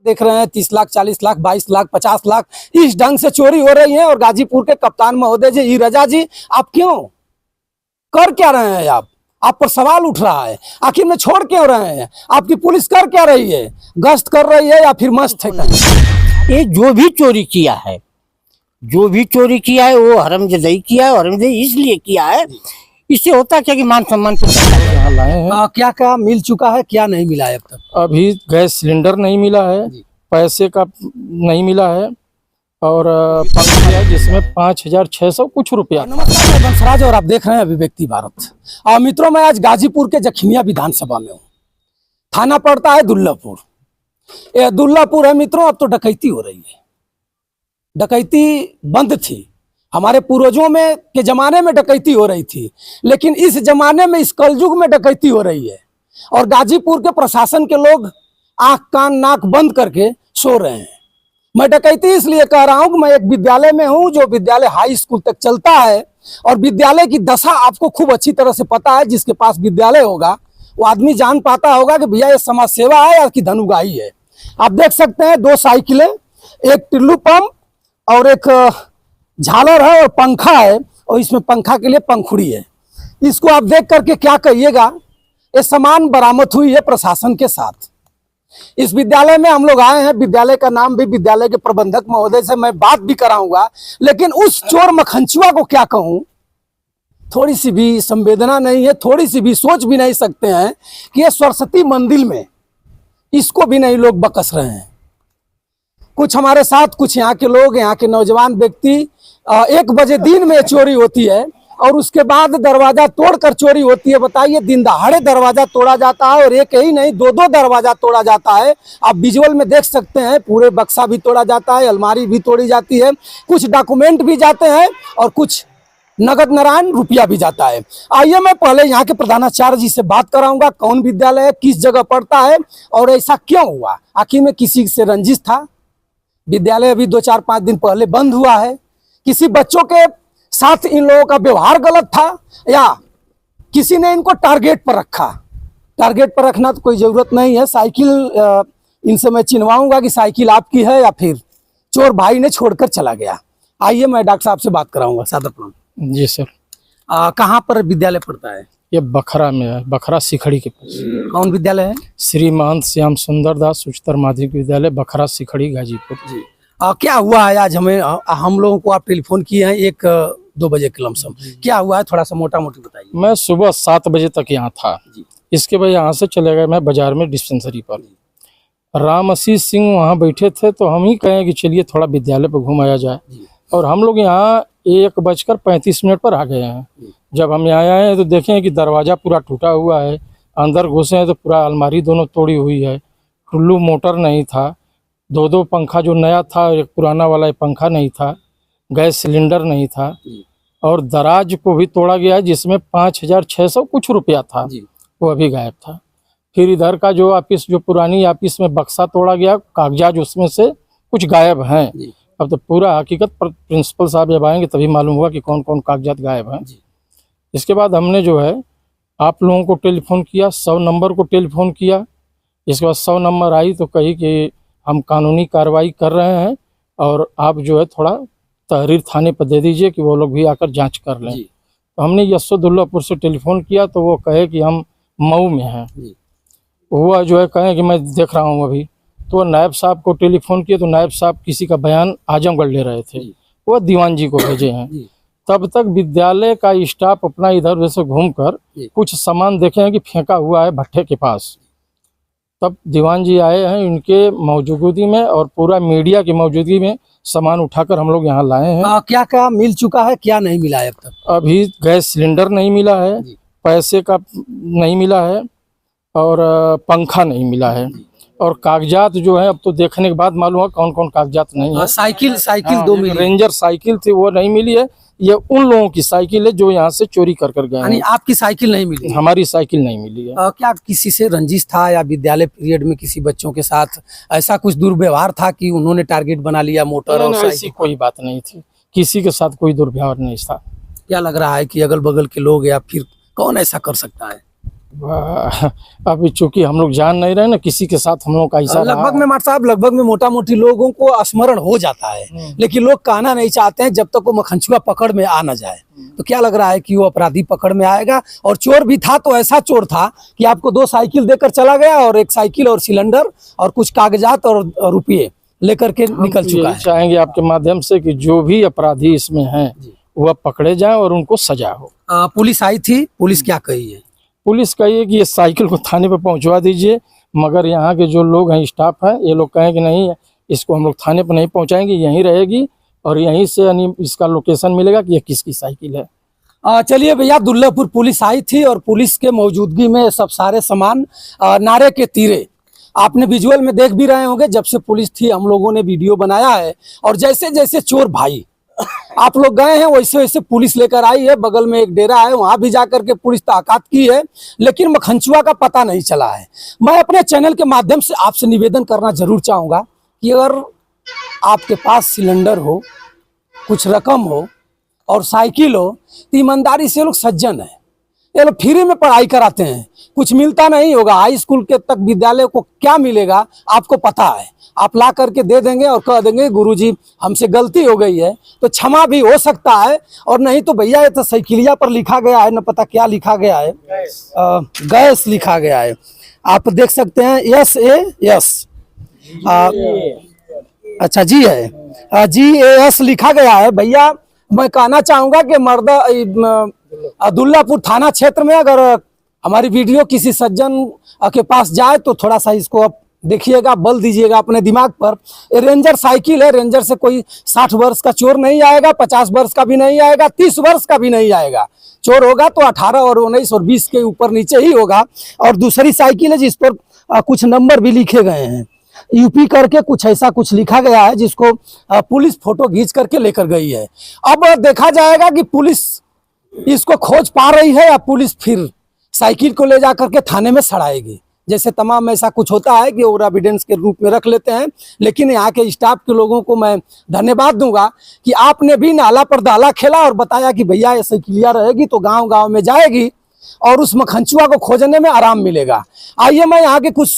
देख रहे हैं 30 लाख 40 लाख 22 लाख 50 लाख इस ढंग से चोरी हो रही है। और गाजीपुर के कप्तान महोदय जी ई रजा जी, आप क्यों कर क्या रहे हैं? आप पर सवाल उठ रहा है, आखिर में छोड़ क्यों रहे हैं? आपकी पुलिस कर क्या रही है? गश्त कर रही है या फिर मस्त है? ये जो भी चोरी किया है, जो भी चोरी किया है वो हरमजदई किया है। हरमजदई इसलिए किया है, इससे होता क्या कि मान सम्मान तो लाए हैं। क्या क्या मिल चुका है, क्या नहीं मिला है अब तक? अभी गैस सिलेंडर नहीं मिला है, पैसे का नहीं मिला है, और पंखा है जिसमें 5,600 कुछ रुपया। नमस्कार, मैं बंसराज और आप देख रहे हैं अभिव्यक्ति भारत। और मित्रों, मैं आज गाजीपुर के जखिमिया विधानसभा में हूँ। थाना पड़ता है दुल्लापुर। ये दुल्लापुर है मित्रों। अब तो डकैती हो रही है। डकैती बंद थी, हमारे पूर्वजों में के जमाने में डकैती हो रही थी, लेकिन इस जमाने में, इस कलयुग में डकैती हो रही है। और गाजीपुर के प्रशासन के लोग आंख कान नाक बंद करके सो रहे हैं। मैं डकैती इसलिए कह रहा हूं कि मैं एक विद्यालय में हूं, जो विद्यालय हाई स्कूल तक चलता है। और विद्यालय की दशा आपको खूब अच्छी तरह से पता है। जिसके पास विद्यालय होगा वो आदमी जान पाता होगा कि भैया ये समाज सेवा है या कि धनुगाही है। आप देख सकते हैं 2 साइकिलें, एक टिल्लू पंप और एक झालर है और पंखा है, और इसमें पंखा के लिए पंखुड़ी है। इसको आप देख करके क्या कहिएगा? ये सामान बरामद हुई है प्रशासन के साथ। इस विद्यालय में हम लोग आए हैं। विद्यालय का नाम भी विद्यालय के प्रबंधक महोदय से मैं बात भी कराऊंगा, लेकिन उस चोर मखंचुआ को क्या कहूं, थोड़ी सी भी संवेदना नहीं है, थोड़ी सी भी सोच भी नहीं सकते हैं कि ये सरस्वती मंदिर में इसको भी नहीं लोग बकस रहे हैं। कुछ हमारे साथ, कुछ यहाँ के लोग, यहाँ के नौजवान व्यक्ति, 1 बजे दिन में चोरी होती है और उसके बाद दरवाजा तोड़कर चोरी होती है। बताइए, दिन दहाड़े दरवाजा तोड़ा जाता है, और एक ही नहीं 2-2 दरवाजा तोड़ा जाता है। आप विजुअल में देख सकते हैं, पूरे बक्सा भी तोड़ा जाता है, अलमारी भी तोड़ी जाती है, कुछ डॉक्यूमेंट भी जाते हैं और कुछ नगद नारायण रुपया भी जाता है। आइए मैं पहले यहाँ के प्रधानाचार्य जी से बात कराऊंगा, कौन विद्यालय है, किस जगह पड़ता है और ऐसा क्यों हुआ? आखिर में किसी से रंजिश था? विद्यालय अभी 2-4-5 दिन पहले बंद हुआ है। किसी बच्चों के साथ इन लोगों का व्यवहार गलत था, या किसी ने इनको टारगेट पर रखा? टारगेट पर रखना तो कोई जरूरत नहीं है। साइकिल इनसे मैं चिन्हवाऊंगा कि साइकिल आपकी है या फिर चोर भाई ने छोड़कर चला गया। आइए मैं डॉक्टर साहब से बात कराऊंगा। सादर प्रणाम। जी सर। कहाँ पर विद्यालय पड़ता है? ये बखरा में है, बखरा सिखड़ी के पास। कौन विद्यालय है? श्री महंत श्याम सुंदर दास उच्चतर माध्यमिक विद्यालय, बखरा सिखड़ी, गाजीपुर। जी। क्या हुआ है आज? हम लोगों को आप टेलीफोन किए हैं 1-2 बजे के लमसम। क्या हुआ है, थोड़ा सा मोटा मोटी बताइए। मैं सुबह 7 बजे तक यहाँ था। इसके बाद यहाँ से चले गए मैं बाजार में डिस्पेंसरी पर। राम आशीष सिंह वहाँ बैठे थे, तो हम ही कहें कि चलिए थोड़ा विद्यालय पर घुमाया जाए, और हम लोग यहाँ 1:35 पर आ गए हैं। जब हम यहाँ आए हैं तो देखें कि दरवाज़ा पूरा टूटा हुआ है, अंदर घुसे हैं तो पूरा अलमारी दोनों तोड़ी हुई है, टुल्लू मोटर नहीं था, 2-2 पंखा जो नया था, एक पुराना वाला पंखा नहीं था, गैस सिलेंडर नहीं था, और दराज को भी तोड़ा गया है जिसमें 5,600 कुछ रुपया था, वो अभी गायब था। फिर इधर का जो ऑफिस, जो पुरानी ऑफिस में बक्सा तोड़ा गया, कागजात उसमें से कुछ गायब हैं। अब तो पूरा हकीकत पर प्रिंसिपल साहब जब आएंगे तभी मालूम हुआ कि कौन कौन कागजात गायब हैं। इसके बाद हमने जो है आप लोगों को टेलीफोन किया, 100 नंबर को टेलीफोन किया। इसके बाद 100 नंबर आई तो कही कि हम कानूनी कार्रवाई कर रहे हैं, और आप जो है थोड़ा तहरीर थाने पर दे दीजिए कि वो लोग भी आकर जांच कर लें। तो हमने यशोदुल्लापुर से टेलीफोन किया तो वो कहे कि हम मऊ में हैं। हुआ जो है कहें कि मैं देख रहा हूँ अभी। तो नायब साहब को टेलीफोन किया तो नायब साहब किसी का बयान आजमगढ़ ले रहे थे, वो दीवान जी को भेजे हैं। तब तक विद्यालय का स्टाफ अपना इधर उधर से घूमकर कुछ सामान देखे हैं कि फेंका हुआ है भट्ठे के पास। तब दीवान जी आए हैं, इनके मौजूदगी में और पूरा मीडिया की मौजूदगी में सामान उठाकर हम लोग यहाँ लाए हैं। क्या क्या मिल चुका है, क्या नहीं मिला है अब तक? अभी गैस सिलेंडर नहीं मिला है, पैसे का नहीं मिला है, और पंखा नहीं मिला है, और कागजात जो है अब तो देखने के बाद मालूम हुआ कौन कौन कागजात नहीं है। साइकिल 2 मिली, रेंजर साइकिल थी वो नहीं मिली है। ये उन लोगों की साइकिल है जो यहाँ से चोरी कर गए हैं। आपकी साइकिल नहीं मिली? हमारी साइकिल नहीं मिली है। क्या किसी से रंजिश था, या विद्यालय पीरियड में किसी बच्चों के साथ ऐसा कुछ दुर्व्यवहार था कि उन्होंने टारगेट बना लिया मोटर और साइकिल? ऐसी कोई बात नहीं थी, किसी के साथ कोई दुर्व्यवहार नहीं था। क्या लग रहा है कि अगल बगल के लोग या फिर कौन ऐसा कर सकता है? अभी चूंकि हम लोग जान नहीं रहे ना किसी के साथ हम लोग का ऐसा रहा लगभग है। में माट साहब लगभग में मोटा मोटी लोगों को स्मरण हो जाता है, लेकिन लोग कहना नहीं चाहते हैं जब तक वो मखनचुआ पकड़ में आ ना जाए। तो क्या लग रहा है कि वो अपराधी पकड़ में आएगा? और चोर भी था तो ऐसा चोर था कि आपको 2 साइकिल देकर चला गया, और 1 साइकिल और सिलेंडर और कुछ कागजात और रुपये लेकर के निकल चुका यही है। चाहेंगे आपके माध्यम से कि जो भी अपराधी इसमें हैं वह पकड़े जाएं और उनको सजा हो। पुलिस आई थी, पुलिस क्या कही है? पुलिस कहिए कि ये साइकिल को थाने पे पहुंचवा दीजिए, मगर यहाँ के जो लोग हैं, स्टाफ है, ये लोग कहें कि नहीं इसको हम लोग थाने पर नहीं पहुंचाएंगे, यहीं रहेगी और यहीं से यानी इसका लोकेशन मिलेगा कि ये किसकी साइकिल है। चलिए भैया, दुल्लापुर पुलिस आई थी और पुलिस के मौजूदगी में सब सारे सामान नारे के तीरे आपने विजुअल में देख भी रहे होंगे। जब से पुलिस थी हम लोगों ने वीडियो बनाया है, और जैसे जैसे चोर भाई आप लोग गए हैं वैसे वैसे पुलिस लेकर आई है। बगल में एक डेरा है, वहां भी जाकर के पुलिस ताकात की है, लेकिन मखनचुआ का पता नहीं चला है। मैं अपने चैनल के माध्यम से आपसे निवेदन करना जरूर चाहूंगा कि अगर आपके पास सिलेंडर हो, कुछ रकम हो और साइकिल हो, तो ईमानदारी से लोग सज्जन है, ये लोग फ्री में पढ़ाई कराते हैं, कुछ मिलता नहीं होगा। हाई स्कूल के तक विद्यालय को क्या मिलेगा आपको पता है, आप ला करके दे देंगे और कह देंगे गुरुजी हमसे गलती हो गई है, तो क्षमा भी हो सकता है। और नहीं तो भैया ये तो साइकिलिया पर लिखा गया है, न पता क्या लिखा गया है, गैस लिखा गया है, आप देख सकते हैं, SAS अच्छा जी है, GAS लिखा गया है। भैया मैं कहना चाहूंगा कि दुल्लापुर थाना क्षेत्र में अगर हमारी वीडियो किसी सज्जन के पास जाए तो थोड़ा सा इसको आप देखिएगा, बल दीजिएगा अपने दिमाग पर। ये रेंजर साइकिल है, रेंजर से कोई 60 वर्ष का चोर नहीं आएगा, 50 वर्ष का भी नहीं आएगा, 30 वर्ष का भी नहीं आएगा। चोर होगा तो 18 और 19 और 20 के ऊपर नीचे ही होगा। और दूसरी साइकिल है जिस पर कुछ नंबर भी लिखे गए हैं, यूपी करके कुछ ऐसा कुछ लिखा गया है, जिसको पुलिस फोटो खींच करके लेकर गई है। अब देखा जाएगा कि पुलिस इसको खोज पा रही है या पुलिस फिर साइकिल को ले जा करके थाने में सड़ाएगी। जैसे तमाम ऐसा कुछ होता है कि और एविडेंस के रूप में रख लेते हैं। लेकिन यहाँ के स्टाफ के लोगों को मैं धन्यवाद दूंगा कि आपने भी नाला पर दाला खेला और बताया कि भैया ये साइकिलिया रहेगी तो गांव गांव में जाएगी और उस मखनचुआ को खोजने में आराम मिलेगा। आइए, मैं यहाँ के कुछ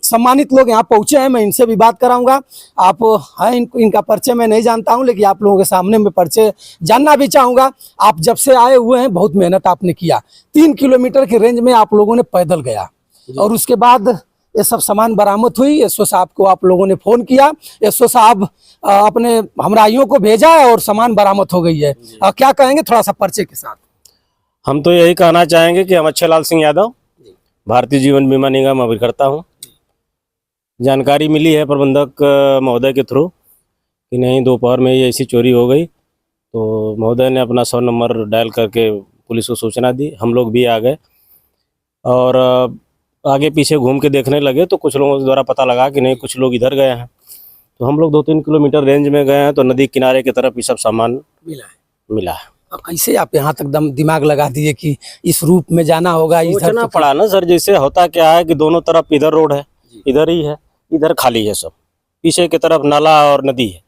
सम्मानित लोग यहाँ पहुंचे हैं, मैं इनसे भी बात कराऊंगा। आप हैं, इनका परिचय मैं नहीं जानता हूं, लेकिन आप लोगों के सामने मैं परिचय जानना भी चाहूंगा। आप जब से आए हुए हैं बहुत मेहनत आपने किया, 3 किलोमीटर की रेंज में आप लोगों ने पैदल गया और उसके बाद ये सब सामान बरामद हुई। एसओ साहब को आप लोगों ने फोन किया, एसओ साहब अपने हमराइयों को भेजा और सामान बरामद हो गई है। क्या कहेंगे थोड़ा सा परिचय के साथ? हम तो यही कहना चाहेंगे कि हम अच्छेलाल सिंह यादव भारतीय जीवन बीमा निगम अभिकर्ता हूँ। जानकारी मिली है प्रबंधक महोदय के थ्रू कि नहीं दोपहर में ये ऐसी चोरी हो गई, तो महोदय ने अपना 100 नंबर डायल करके पुलिस को सूचना दी। हम लोग भी आ गए और आगे पीछे घूम के देखने लगे तो कुछ लोगों द्वारा पता लगा कि नहीं कुछ लोग इधर गए हैं। तो हम लोग 2-3 किलोमीटर रेंज में गए हैं तो नदी किनारे की तरफ ये सब सामान मिला है। कैसे आप यहाँ तक दम दिमाग लगा दिए कि इस रूप में जाना होगा? सोचना पड़ा ना सर, जैसे होता क्या है कि दोनों तरफ इधर रोड है, इधर ही है, इधर खाली है सब, पीछे की तरफ नाला और नदी है,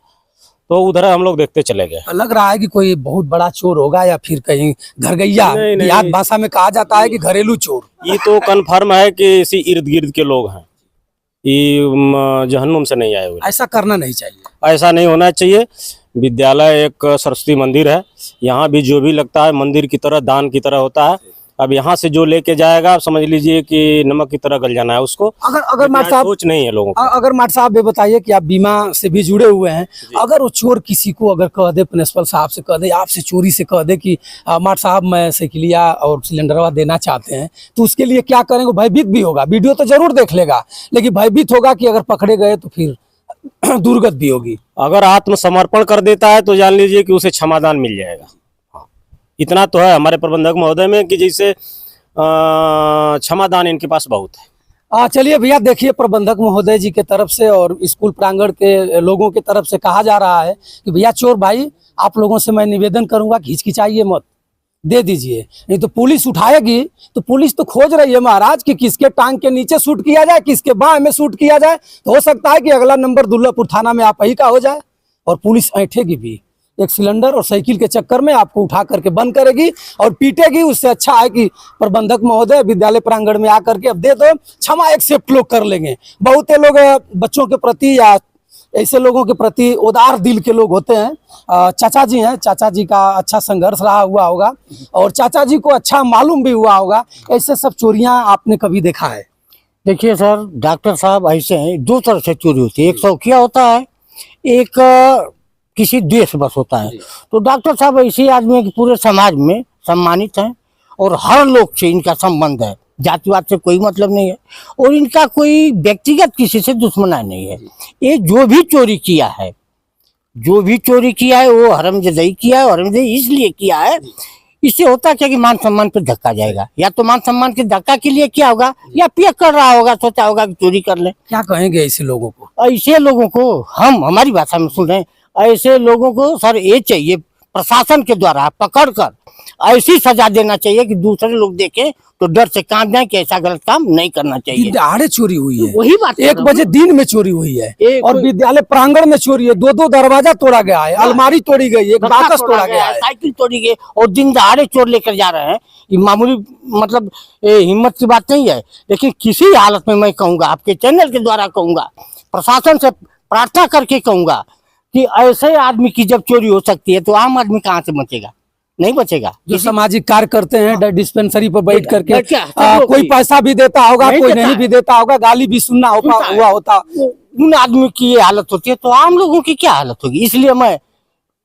तो उधर हम लोग देखते चले गए। लग रहा है कि कोई बहुत बड़ा चोर होगा या फिर कहीं घरगैया, देहात भाषा में कहा जाता है कि घरेलू चोर। ये तो कन्फर्म है कि इसी इर्द गिर्द के लोग हैं, ये जहन्नुम से नहीं आए हुए। ऐसा करना नहीं चाहिए, ऐसा नहीं होना चाहिए। विद्यालय एक सरस्वती मंदिर है, यहाँ भी जो भी लगता है मंदिर की तरह दान की तरह होता है। अब यहाँ से जो लेके जाएगा आप समझ लीजिए कि नमक की तरह गल जाना है उसको। अगर माट साहब सोच नहीं है लोगों को। अगर माट साहब ये बताइए कि आप बीमा से भी जुड़े हुए हैं, अगर वो चोर किसी को अगर कह दे, प्रिंसिपल साहब से कह दे, आपसे चोरी से कह दे कि माट साहब मैं साइकिलिया और सिलेंडरवा देना चाहते हैं, तो उसके लिए क्या करेंगे? भयभीत भी होगा, वीडियो तो जरूर देख लेगा, लेकिन भयभीत होगा कि अगर पकड़े गए तो फिर दुर्गत भी होगी। अगर आत्मसमर्पण कर देता है तो जान लीजिए कि उसे क्षमादान मिल जाएगा। हाँ, इतना तो है हमारे प्रबंधक महोदय में कि जैसे क्षमादान इनके पास बहुत है। चलिए भैया, देखिए प्रबंधक महोदय जी के तरफ से और स्कूल प्रांगण के लोगों के तरफ से कहा जा रहा है कि भैया चोर भाई, आप लोगों से मैं निवेदन करूंगा कि हिचकिचाइए मत, दे दीजिए, नहीं तो पुलिस उठाएगी। तो पुलिस तो खोज रही है महाराज कि किसके टांग के नीचे शूट किया जाए, किसके बाह में शूट किया जाए। तो हो सकता है कि अगला नंबर दुल्लापुर थाना में आप ही का हो जाए और पुलिस ऐंठेगी भी। एक सिलेंडर और साइकिल के चक्कर में आपको उठा करके बंद करेगी और पीटेगी। उससे अच्छा है कि प्रबंधक महोदय विद्यालय प्रांगण में आकर के अब दे दो, क्षमा एक्सेप्ट लोग कर लेंगे। बहुत लोग बच्चों के प्रति या ऐसे लोगों के प्रति उदार दिल के लोग होते हैं। चाचा जी हैं, चाचा जी का अच्छा संघर्ष रहा हुआ होगा और चाचा जी को अच्छा मालूम भी हुआ होगा। ऐसे सब चोरियां आपने कभी देखा है? देखिए सर, डॉक्टर साहब ऐसे हैं, दो तरह से चोरी होती है। एक शौकिया होता है, एक किसी द्वेष बस होता है। तो डॉक्टर साहब ऐसे आदमी है कि पूरे समाज में सम्मानित हैं और हर लोग से इनका संबंध है, जातिवाद से कोई मतलब नहीं है और इनका कोई व्यक्तिगत किसी से दुश्मनाई नहीं है। ये जो भी चोरी किया है, जो भी चोरी किया है वो हरमजदई किया है। हरमजदई इसलिए किया है, इससे होता क्या कि मान सम्मान पे धक्का जाएगा। या तो मान सम्मान के धक्का के लिए क्या होगा, या पिया कर रहा होगा, सोचा होगा कि चोरी कर ले। क्या कहेंगे ऐसे लोगों को? ऐसे लोगों को हम हमारी भाषा में सुन रहे हैं, ऐसे लोगों को सर ये चाहिए प्रशासन के द्वारा पकड़कर ऐसी सजा देना चाहिए कि दूसरे लोग देखें तो डर से कांप जाए कि ऐसा गलत काम नहीं करना चाहिए। दहाड़े चोरी हुई है, वही बात 1 बजे दिन में चोरी हुई है एक और विद्यालय प्रांगण में चोरी है। 2 दरवाजा तोड़ा गया है, अलमारी तोड़ी गई है, एक गत्ता बाकस तोड़ा तोड़ा गया है। साइकिल तोड़ी गई और दिन दहाड़े चोर लेकर जा रहे हैं। ये मामूली मतलब हिम्मत की बात नहीं है। लेकिन किसी हालत में मैं कहूंगा, आपके चैनल के द्वारा कहूंगा, प्रशासन से प्रार्थना करके कहूंगा कि ऐसे आदमी की जब चोरी हो सकती है तो आम आदमी कहाँ से बचेगा? नहीं बचेगा। जो सामाजिक कार्य करते हैं डिस्पेंसरी पर बैठ करके बैठ के सब लोग कोई भी। पैसा भी देता होगा, नहीं कोई देता नहीं है। भी देता होगा, गाली भी सुनना हुआ होता। उन आदमी की ये हालत होती है तो आम लोगों की क्या हालत होगी? इसलिए मैं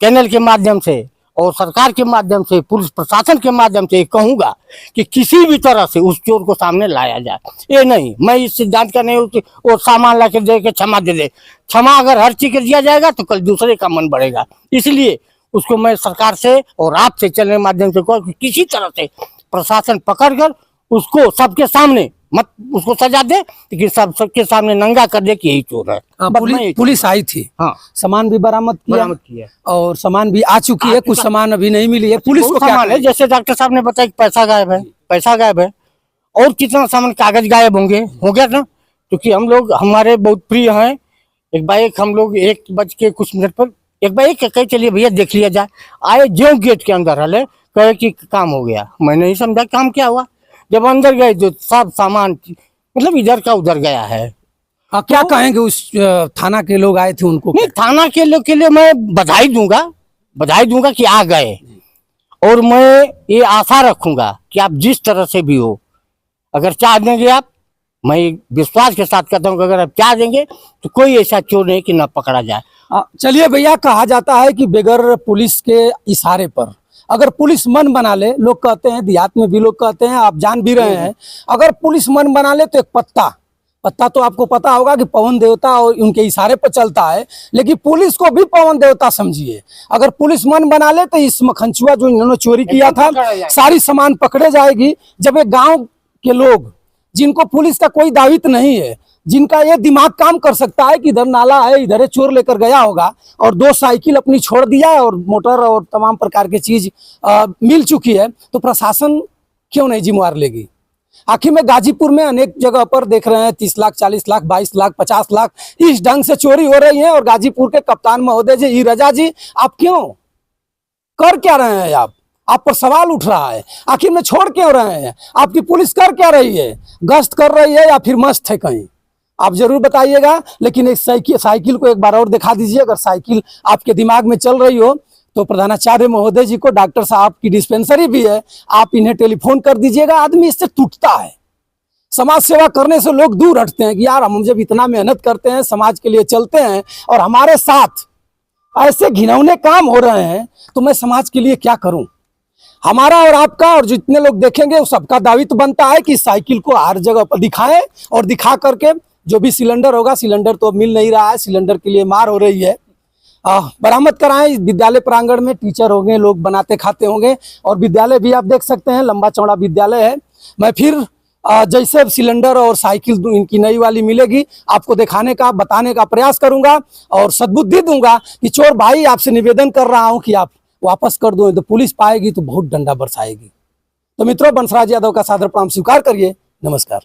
चैनल के माध्यम से और सरकार के माध्यम से, पुलिस प्रशासन के माध्यम से कहूंगा कि किसी भी तरह से उस चोर को सामने लाया जाए। ये नहीं, मैं इस सिद्धांत का नहीं हूँ कि वो सामान ला के दे के क्षमा दे दे। क्षमा अगर हर चीज के दिया जाएगा तो कल दूसरे का मन बढ़ेगा। इसलिए उसको मैं सरकार से और आपसे चलने के माध्यम से कहूँ कि किसी तरह से प्रशासन पकड़कर उसको सबके सामने मत उसको सजा दे, लेकिन सबके सामने नंगा कर दे कि यही चोर है। बस मैं यही पुलिस आई थी, हाँ, सामान भी बरामद किया और सामान भी आ चुकी है। कुछ सामान अभी नहीं मिली है। पुलिस को क्या सामान है, जैसे डॉक्टर साहब ने बताया कि पैसा गायब है, पैसा गायब है और कितना सामान, कागज गायब होंगे, हो गया ना। क्योंकि हम लोग हमारे बहुत प्रिय हैं। एक बार एक हम लोग 1:कुछ पर एक बार एक कहे चलिए भैया देख लिया जाए। आए जो गेट के अंदर हले, कहे कि काम हो गया। मैं नहीं समझा काम क्या हुआ। जब अंदर गए जो सब सामान मतलब इधर का उधर गया है। क्या कहेंगे? उस थाना के लोग आए थे उनको? नहीं, थाना के लोग के लिए मैं बधाई दूंगा कि आ गए और मैं ये आशा रखूंगा कि आप जिस तरह से भी हो, अगर चाह देंगे आप, मैं विश्वास के साथ कहता हूँ कि अगर आप चाह देंगे तो कोई ऐसा चोर नहीं कि ना पकड़ा जाए। चलिए भैया, कहा जाता है कि बगैर पुलिस के इशारे पर अगर पुलिस मन बना ले, लोग कहते हैं, देहात में भी लोग कहते हैं, आप जान भी रहे हैं, अगर पुलिस मन बना ले तो एक पत्ता तो आपको पता होगा कि पवन देवता और उनके इशारे पर चलता है, लेकिन पुलिस को भी पवन देवता समझिए। अगर पुलिस मन बना ले तो इस मखनचुआ जो इन्होंने चोरी किया था, सारी सामान पकड़े जाएगी। जब एक गाँव के लोग जिनको पुलिस का कोई दायित्व नहीं है, जिनका ये दिमाग काम कर सकता है कि इधर नाला है, इधर चोर लेकर गया होगा और 2 साइकिल अपनी छोड़ दिया है और मोटर और तमाम प्रकार की चीज मिल चुकी है, तो प्रशासन क्यों नहीं जिम्मेवार लेगी? आखिर में गाजीपुर में अनेक जगह पर देख रहे हैं 30 लाख, 40 लाख, 22 लाख, 50 लाख इस ढंग से चोरी हो रही है। और गाजीपुर के कप्तान महोदय जी, ई रजा जी, आप क्यों कर क्या रहे हैं? आप पर सवाल उठ रहा है, आखिर में छोड़ क्यों रहे हैं? आपकी पुलिस कर क्या रही है? गश्त कर रही है या फिर मस्त है कहीं? आप जरूर बताइएगा। लेकिन एक साइकिल को एक बार और दिखा दीजिए। अगर साइकिल आपके दिमाग में चल रही हो तो प्रधानाचार्य महोदय जी को, डॉक्टर साहब की डिस्पेंसरी भी है, आप इन्हें टेलीफोन कर दीजिएगा। आदमी इससे टूटता है। समाज सेवा करने से लोग दूर हटते हैं कि यार हम जब इतना मेहनत करते हैं, समाज के लिए चलते हैं और हमारे साथ ऐसे घिनौने काम हो रहे हैं, तो मैं समाज के लिए क्या करूं? हमारा और आपका और जितने लोग देखेंगे उस सबका दायित्व बनता है कि साइकिल को हर जगह पर दिखाएं और दिखा करके जो भी सिलेंडर होगा, सिलेंडर तो मिल नहीं रहा है, सिलेंडर के लिए मार हो रही है, बरामद कराएं। विद्यालय प्रांगण में टीचर होंगे, लोग बनाते खाते होंगे और विद्यालय भी आप देख सकते हैं लंबा चौड़ा विद्यालय है। मैं फिर जैसे सिलेंडर और साइकिल इनकी नई वाली मिलेगी आपको दिखाने का, बताने का प्रयास करूंगा और सद्बुद्धि दूंगा कि चोर भाई, आपसे निवेदन कर रहा हूं कि आप वापस कर दो। तो पुलिस पाएगी तो बहुत डंडा बरसाएगी। तो मित्रों, बंसराज यादव का सादर प्रणाम स्वीकार करिए। नमस्कार।